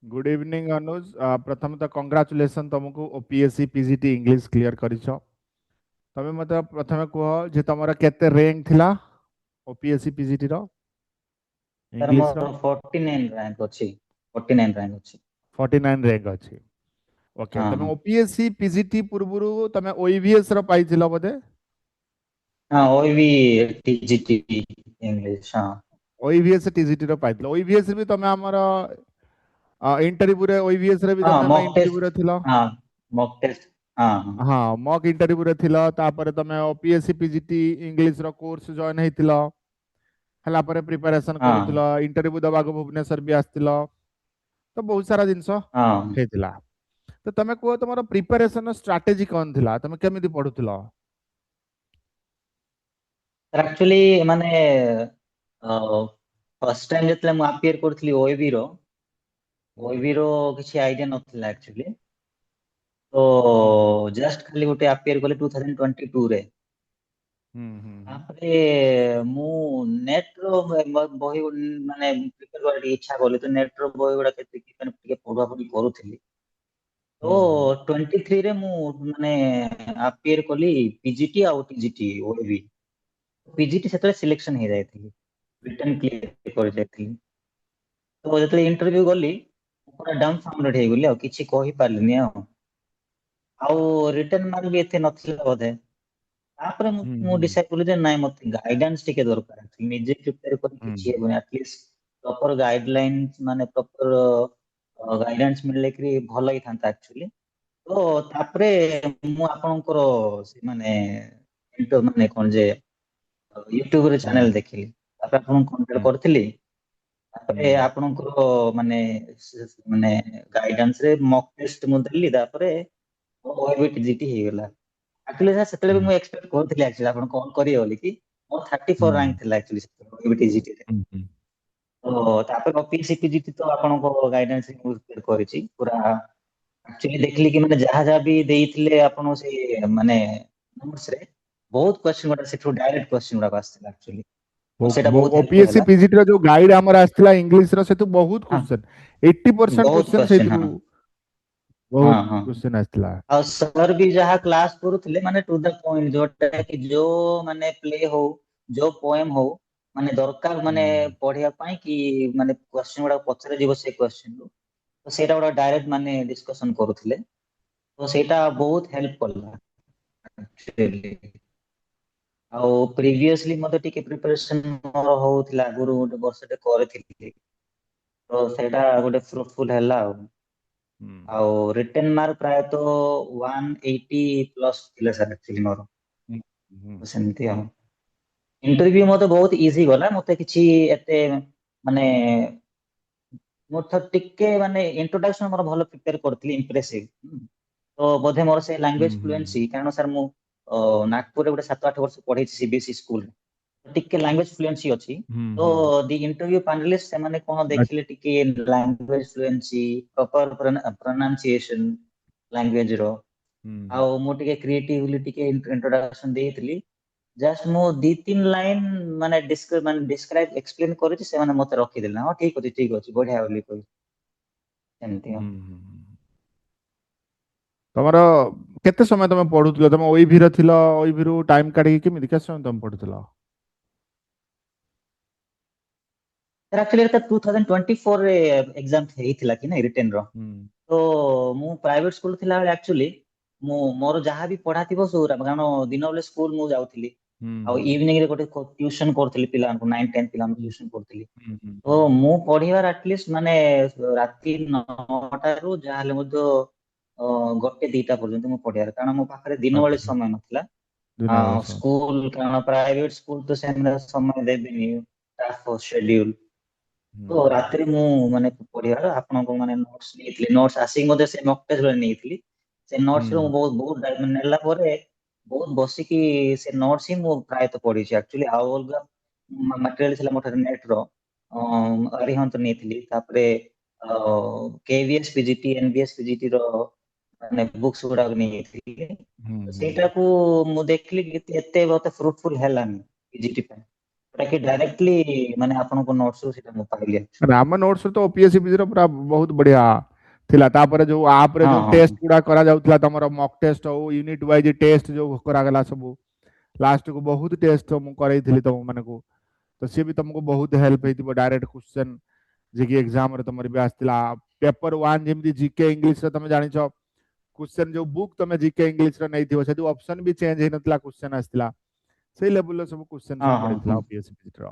Good evening अनुज। प्रथम तो कंग्राचुलेसन तुमको ओपीएससी पीजीटी इंग्लिश क्लियर करिछ। तमे मते प्रथमे कह जे तमरा केते रैंक थिला ओपीएससी पीजीटी रो सर इंग्लिश रो? मोर 49 रैंक अछि। 49 रैंक अछि। 49 रैंक अछि। ओके, तमे हाँ ओपीएससी पीजीटी पूर्वरु तमे ओईवीएस रो पाइथिला बोधे? हाँ ओईवी टीजीटी इंग्लिश। हाँ ओईवीएस टीजीटी रो पाइथिला। ओईवीएस भी तमे हमर इंटरव्यू रे ओईवीएस रे भी हाँ तमे मॉक इंटरव्यू टेस्ट। रे थिला? हाँ मॉक टेस्ट। हाँ हाँ हाँ, मॉक इंटरव्यू रे थिला। तापर तमे ओपीएससी पीजीटी इंग्लिश रो कोर्स जॉइन हेतिला। हला पर प्रिपरेशन हाँ करूथिला, इंटरव्यू दबाक भुवनेश्वर भी आस्तिला। तो बहुत सारा जिनस हाँ हेतिला। तो तमे को तुमर प्रिपरेशन स्ट्रैटेजी कोन थिला? तमे केमिति पढुथिला? एक्चुअली माने फर्स्ट टाइम जेतले मु अपियर करथली ओईवी रो किछि आईडिया नथिला एक्चुअली। तो हम्म जस्ट खाली गोटे अपियर कले 2022 रे। हम्म तापरे मु नेट रो बही माने प्रिपेयर कर इच्छा करली, तो नेट रो बही गुडा केते कि माने टिके पढा पढी करूथली। तो हम्म 23 रे मु माने अपियर कली पीजीटी आउ टीजीटी ओईवी। पीजीटी सेतले सिलेक्शन हे जायथि, रिटन क्लियर कर जायथि। तो जेतले इंटरव्यू गली पूरा डाउन फाउंडेड हे गली, आ किछि कहि पारलिनी। आउ रिटन मार्क भी एते नथिला बोधे। तापर मु हम्म डिसाइड कली जे नाइ मते गाइडेंस टिके दरकार अछि। निजे प्रिपेयर कर किछि हम्म हेबो, एटलीस्ट प्रॉपर गाइडलाइंस माने प्रॉपर गाइडेंस मिलले कि भल ही थांता एक्चुअली। तो तापरे मु आपनकर से माने इंटर माने कोन जे यूट्यूब रे चैनल हम्म देखिली। तापर आपन कांटेक्ट हम्म करथिली। तापरे हम्म आपनकर माने माने गाइडेंस रे मॉक टेस्ट मु देली। तापरे ओएबी टीजीटी हे गेला। एक्चुअली सर सेतले भी हम्म मु एक्सपेक्ट करथिली एक्चुअली आपन कॉल करियो बोली कि मोर 34 हम्म रैंक थिला एक्चुअली ओएबी टीजीटी रे। हम्म तो तापर ओपीएससी पीजीटी तो आपनको गाइडेंस रे मु प्रिपेयर करिछि पूरा। एक्चुअली देखली कि मैंने जहाँ भी देइथिले आपन से माने नोट्स रे बहुत क्वेश्चन गुडा सेठु डायरेक्ट क्वेश्चन गुडा आस्थिला एक्चुअली। तो सेटा बहुत हेल्प ओपीएससी होला। पीजीटी रो जो गाइड हमर आस्तिला इंग्लिश रो से तो बहुत हाँ क्वेश्चन, 80% बहुत क्वेश्चन क्वेश्चन। हाँ सेथरु बहुत हाँ हाँ क्वेश्चन आस्तिला। और सर भी जहाँ क्लास करूथिले माने टू द पॉइंट, जोटा कि जो माने प्ले हो जो पोएम हो माने दरकार माने हम्म पढ़िया पाई कि माने क्वेश्चन गुडा पचरे जीवो से क्वेश्चन रो। तो सेटा गुडा डायरेक्ट माने डिस्कशन करूथिले। तो सेटा बहुत हेल्प करला एक्चुअली। ଆଉ ପ୍ରିଭିୟସଲି ମତେ ଟିକେ ପ୍ରିପାରେସନ ମୋର ହଉଥିଲା, ଆଗରୁ ଗୋଟେ ବର୍ଷଟେ କରିଥିଲି। ତ ସେଇଟା ଗୋଟେ ଫ୍ରୁଟଫୁଲ ହେଲା ଆଉ। हम्म ଆଉ ରିଟେନ୍ ମାର୍କ ପ୍ରାୟତଃ 180 ପ୍ଲସ୍ ଥିଲା ସାର୍ ଆକ୍ଚୁଆଲି ମୋର। हम्म ତ ସେମିତି ଆଉ ଇଣ୍ଟରଭ୍ୟୁ ମତେ ବହୁତ ଇଜି ଗଲା। ମତେ କିଛି ଏତେ ମାନେ ମୁଁ ତ ଟିକେ ମାନେ ଇଣ୍ଟ୍ରୋଡକ୍ସନ ମୋର ଭଲ ପ୍ରିପେୟାର କରିଥିଲି, ଇମ୍ପ୍ରେସିଭ। ତ ବୋଧେ ମୋର ସେ ଲାଙ୍ଗୁଏଜ हम्म ଫ୍ଲୁଏନ୍ସି, କାରଣ ସାର୍ ମୁଁ ନାଗପୁରରେ ଗୋଟେ 7-8 ବର୍ଷ ପଢେଇଛି ସିବିଏସଇ ସ୍କୁଲ। ଟିକେ ଲାଙ୍ଗୁଏଜ ଫ୍ଲୁଏନ୍ସି ଅଛି। ତ हम्म ଦି ଇଣ୍ଟରଭ୍ୟୁ ପାନେଲିଷ୍ଟ ସେମାନେ କଣ ଦେଖିଲେ, ଟିକେ ଲାଙ୍ଗୁଏଜ ଫ୍ଲୁଏନ୍ସି, ପ୍ରପର ପ୍ରୋନାଉନ୍ସିଏସନ ଲାଙ୍ଗୁଏଜ ର। हम्म ଆଉ ମୁଁ ଟିକେ କ୍ରିଏଟିଭଲି ଟିକେ ଇଣ୍ଟ୍ରୋଡକ୍ସନ ଦେଇଥିଲି। ଜଷ୍ଟ ମୁଁ 2-3 ଲାଇନ ମାନେ ଡିସ୍କ୍ରାଇବ ଏକ୍ସପ୍ଲେନ କରିଛି, ସେମାନେ ମତେ ରଖିଦେଲେ। ହଁ ଠିକ ଅଛି ବଢିଆ ବୋଲି କହି ଏମିତି ଆଉ। हम्म तमर केते समय तमे पढुथिलो? तमे ओईभी रो थिलो? ओईभी रो टाइम काढी केमिति केते समय तमे पढुथिलो? एक्चुअली ଏଟା 2024 ରେ ଏକ୍ସାମ ହେଇଥିଲା କି ନାଇଁ ରିଟେନ ର। हम्म ତ ମୁଁ ପ୍ରାଇଭେଟ ସ୍କୁଲ ଥିଲାବେଳେ ଆକ୍ଚୁଆଲି ମୁଁ ମୋର ଯାହା ବି ପଢା ଥିବ ସବୁରା, କାରଣ ଦିନ ବେଳେ ସ୍କୁଲ ମୁଁ ଯାଉଥିଲି। ଆଉ हम्म ଇଭିନିଂ ରେ ଗୋଟେ ଟିଉସନ କରୁଥିଲି ପିଲାମାନଙ୍କୁ, 9-10 ପିଲାମାନଙ୍କୁ हम्म ଟିଉସନ କରୁଥିଲି। ତ हम्म ମୁଁ ପଢିବାର ଆଟଲିଷ୍ଟ ମାନେ ରାତି 9ଟାରୁ ଯାହାହେଲେ ମଧ୍ୟ 1-2ଟା ପର୍ଯ୍ୟନ୍ତ ମୁଁ ପଢିବାର, କାରଣ ମୋ ପାଖରେ ଦିନ ବେଳେ अच्छा ସମୟ ନଥିଲା। दिन वाला समय ସ୍କୁଲ କାରଣ ପ୍ରାଇଭେଟ ସ୍କୁଲ ତ ସେମାନେ ସମୟ ଦେବେନି, ଟାଫ ସେଡ୍ୟୁଲ। ତ हम्म ରାତିରେ ମୁଁ ମାନେ ପଢିବାର ଆପଣଙ୍କ ମାନେ ନୋଟ୍ସ ନେଇଥିଲି। ନୋଟ୍ସ ଆସିକି ମଧ୍ୟ ସେ ମକ୍ ଟେଷ୍ଟ ବେଳେ ନେଇଥିଲି। ସେ ନୋଟ୍ସ ରୁ ମୁଁ हम्म ବହୁତ ନେଲା ପରେ ବହୁତ ବସିକି ସେ ନୋଟ୍ସ ହିଁ ମୁଁ ପ୍ରାୟତଃ ପଢିଛି ଆକ୍ଚୁଆଲି। ଆଉ ଅଲଗା ମାଟେରିଆଲ ଥିଲା ମୋ ଠାରେ ନେଟ ର, ଅରିହନ୍ତ ନେଇଥିଲି। ତାପରେ କେଭିଏସ୍ ପିଜିଟି, ଏନବିଏସ୍ ପିଜିଟି ର ମାନେ ବୁକ୍ସ ଗୁଡାକ ନେଇଯାଇଥିଲି। हम्म ସେଇଟାକୁ ମୁଁ ଦେଖିଲି କି ଏତେ ମତେ ଫ୍ରୁଟଫୁଲ ହେଲାନି ପିଜିଟି ପାଇଁ। ताकि डायरेक्टली माने आपन को नोट्स से हम पाइले। ମାନେ ଆମ ନୋଟ୍ସ ତ ଓପିଏସସି ପିଜି ର ପୁରା ବହୁତ ବଢିଆ ଥିଲା। ତାପରେ ଯୋଉ ଆପ ରେ हाँ ଯୋଉ हाँ ଟେଷ୍ଟ ଗୁଡା କରାଯାଉଥିଲା ତମର ମକ୍ ଟେଷ୍ଟ ହଉ ୟୁନିଟ ୱାଇଜ ଟେଷ୍ଟ ଯୋଉ କରାଗଲା ସବୁ ଲାଷ୍ଟ କୁ ବହୁତ ଟେଷ୍ଟ ମୁଁ କରେଇଥିଲି ତମ ମାନଙ୍କୁ। ତ ସିଏ ବି ତମକୁ ବହୁତ ହେଲ୍ପ ହେଇଥିବ ଡାଇରେକ୍ଟ କ୍ୱେଶ୍ଚନ ଯିଏ ଏକ୍ସାମ ରେ ତମର ବି ଆସିଥିଲା। पेपर 1 ଯେମିତି ଜିକେ ଇଂଲିଶ ରେ ତମେ ଜାଣିଛ क्वेश्चन जो बुक तमे जीके इंग्लिश रो नै थिबो सेतु ऑप्शन भी चेंज हे नतला क्वेश्चन आस्तिला सेही लेवल रो सब क्वेश्चन सब हाँ हाँ पड़ितला हाँ। ओपीएससी पीजी रो।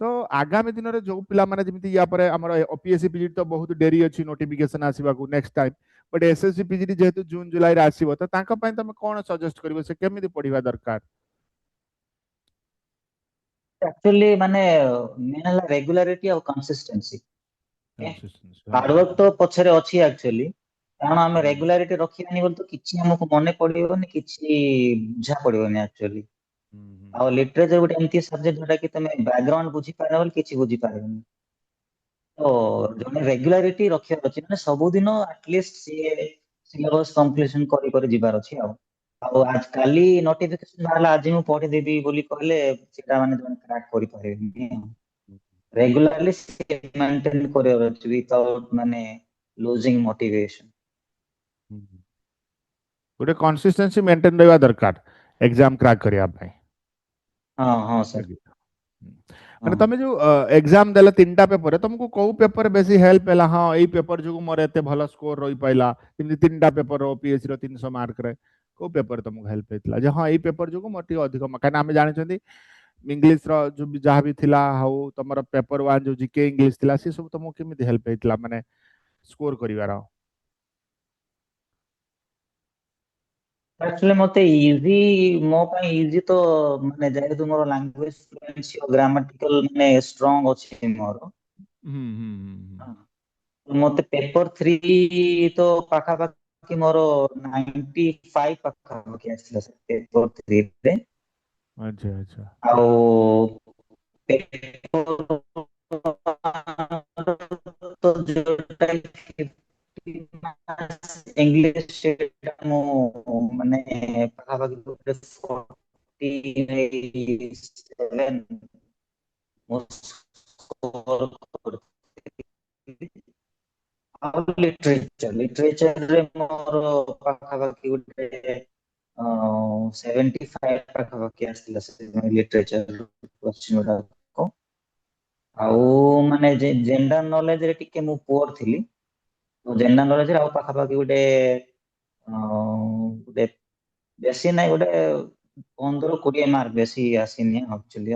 तो आगामी दिन रे जो पिला माने जेमिति या परे हमर ओपीएससी पीजी तो बहुत देरी अछि नोटिफिकेशन आसीबा को next time but SSC PG जेहेतु जून जुलाई रे आसीबो त तांका पय तमे कोन सजेस्ट करबो से केमिति पढिबा दरकार। एक्चुअली माने मेन हला रेगुलारिटी और कंसिस्टेंसी। कंसिस्टेंसी हार्डवर्क तो पछरे अछि एक्चुअली कारण हम हम्म रेगुलारिटी रखिबानी बोल तो किछि हमको मने पड़िबोनी किछि बुझा पड़िबोनी एक्चुअली। आ लिटरेचर गोटे एमती सब्जेक्ट जोटा कि तमे बैकग्राउंड बुझी पारे बोल किछि बुझी पारेनी। तो जने रेगुलारिटी रखिया अछि माने सब दिन एटलीस्ट सिलेबस कंप्लीशन करि करि जिबार अछि आज काली नोटिफिकेशन बाहरला आज मु पढि देबी बोली कहले सेटा माने जने क्रैक करि पारेनी। रेगुलारली मेंटेन करियर अछि विदाउट माने लूजिंग मोटिवेशन। गोटे कंसिस्टेंसी मेंटेन रहबा दरकार एग्जाम क्रैक करिया पय। हाँ हाँ सर। माने हाँ तमे जो एग्जाम देला तीनटा पेपर तुमको कोउ पेपर बेसी हेल्प हैला हां एई पेपर जो मोर एते भलो स्कोर रही पाइला इमि तीनटा पेपर ओपीएससी रो 300 मार्क रे को पेपर तुमको हेल्प हेतला जे हां एई पेपर जो मोर टी अधिक काना हम जानि छथि इंग्लिश रो जो भी जहा भी थिला हाउ तमरो पेपर 1 जो जीके इंग्लिश थिला से सब तुमको केमिति हेल्प हेतला माने स्कोर करिवार। एक्चुअली मते इजी मो ପାଇଁ इजी तो माने जेहेतु मोर लैंग्वेज फ्लुएंसी और ग्रामेटिकल माने स्ट्रांग अछि मोर। हाँ। तो मते पेपर 3 तो पाखा पाखी मोर 95 पाखा पाखी आछला पेपर 3 रे। अच्छा अच्छा आउ पेपर तो जोटा इंग्लिश सेटा मो माने पाखा पाखी गोटे 47 मो स्कोर करथिबी। ଆଉ लिटरेचर रे मोर पाखा पाखी गोटे 75 पाखा पाखी आस्तिला से लिटरेचर क्वेश्चन गुडा आउ माने जनरल नॉलेज रे टिके मु पुअर थिली तो जनरल नॉलेज रे आउ पाखा पाखी गोटे गोटे बेसी नाही गोटे 15-20 मार्क बेसी आसीनी एक्चुअली।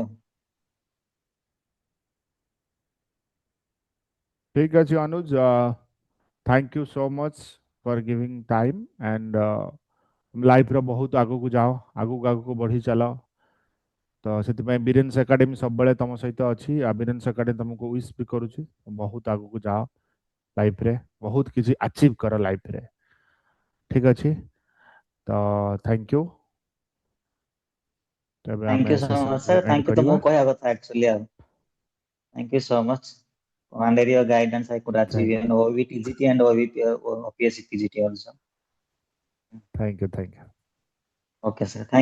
ठीक अछि Anuj thank you so much for giving time and life रो बहुत आगु को जाओ आगु को बढ़ी चलो। तो से बीरेन्स एकेडमी सब बड़े तुम सहित अच्छी आ बीरेन्स एकेडमी तुमको विश भी करुच्ची बहुत आगु को जाओ लाइफ रे बहुत किसी अचीव कर लाइफ रे ठीक अच्छे तो थैंक यू। तबे थैंक हमें यू सो सेशन मच को सर। एंड थैंक यू तो करिवा। मु कहया कथा actually thank you so much. Under your guidance, I could achieve thank an OVTGT and OVP, OPSC PGT also. Thank you thank you. Okay, sir. Thank you so